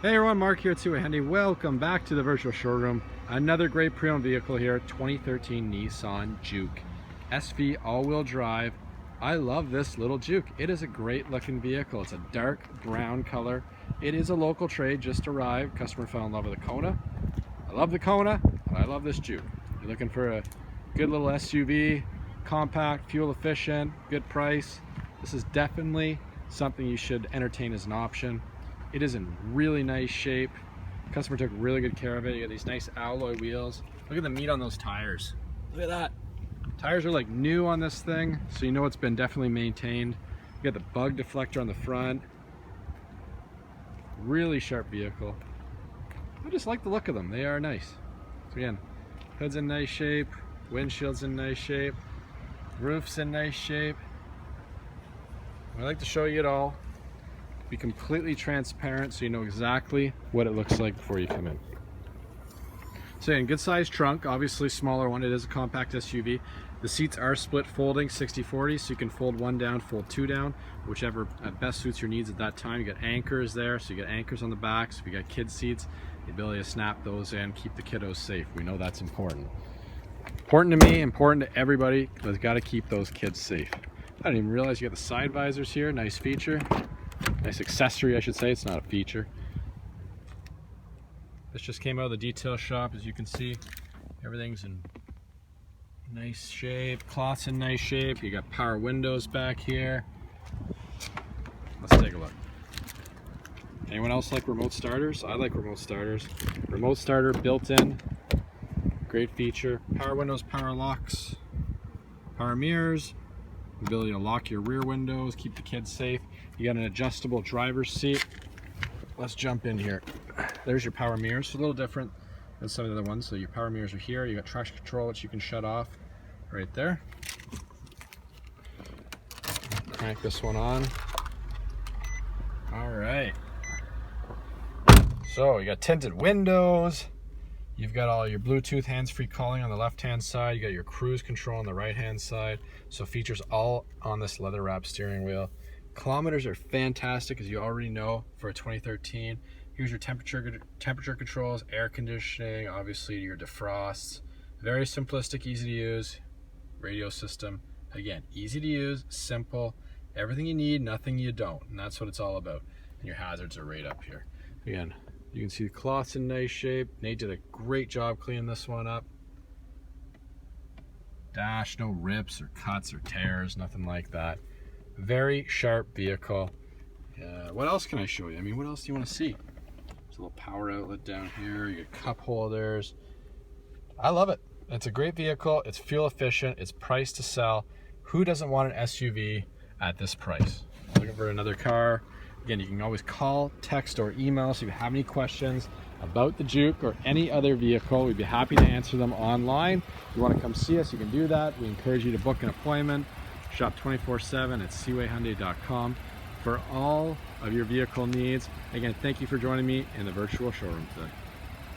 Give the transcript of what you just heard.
Hey everyone, Mark here at Seaway Hyundai. Welcome back to the virtual showroom. Another great pre-owned vehicle here, 2013 Nissan Juke. SV all-wheel drive. I love this little Juke. It is a great looking vehicle. It's a dark brown color. It is a local trade, just arrived. Customer fell in love with the Kona. I love the Kona, and I love this Juke. You're looking for a good little SUV, compact, fuel efficient, good price. This is definitely something you should entertain as an option. It is in really nice shape. Customer took really good care of it. You got these nice alloy wheels. Look at the meat on those tires. Look at that. Tires are like new on this thing, so you know it's been definitely maintained. You got the bug deflector on the front. Really sharp vehicle. I just like the look of them. They are nice. So again, hood's in nice shape, windshield's in nice shape, roof's in nice shape. I like to show you it all. Be completely transparent so you know exactly what it looks like before you come in. So in good sized trunk, obviously smaller one. It is a compact SUV. The seats are split folding 60/40, so you can fold one down, fold two down, whichever best suits your needs at that time. You got anchors there, so you got anchors on the back. So if you got kid seats, the ability to snap those in, keep the kiddos safe. We know that's important. Important to me, important to everybody. There's got to keep those kids safe. I didn't even realize you got the side visors here. Nice feature. Nice accessory, I should say. It's not a feature. This just came out of the detail shop. As you can see, everything's in nice shape. Cloth's in nice shape. You got power windows back here. Let's take a look. Anyone else like remote starters? I like remote starters. Remote starter built in. Great feature. Power windows, power locks, power mirrors. Ability to lock your rear windows, keep the kids safe. You got an adjustable driver's seat. Let's jump in here. There's your power mirrors. It's a little different than some of the other ones. So your power mirrors are here. You got traction control, which you can shut off right there. Crank this one on. All right. So you got tinted windows. You've got all your Bluetooth hands-free calling on the left-hand side. You got your cruise control on the right-hand side. So features all on this leather-wrapped steering wheel. Kilometers are fantastic, as you already know, for a 2013. Here's your temperature controls, air conditioning, obviously your defrosts. Very simplistic, easy to use. Radio system. Again, easy to use, simple. Everything you need, nothing you don't. And that's what it's all about. And your hazards are right up here. Again, you can see the cloth's in nice shape. Nate did a great job cleaning this one up. Dash, no rips or cuts or tears, nothing like that. Very sharp vehicle. What else can I show you? I mean, what else do you want to see? There's a little power outlet down here. You got cup holders. I love it. It's a great vehicle. It's fuel efficient. It's priced to sell. Who doesn't want an SUV at this price? Looking for another car? Again, you can always call, text, or email. So if you have any questions about the Juke or any other vehicle, we'd be happy to answer them online. If you want to come see us, you can do that. We encourage you to book an appointment. Shop 24/7 at seawayhyundai.com for all of your vehicle needs. Again, thank you for joining me in the virtual showroom today.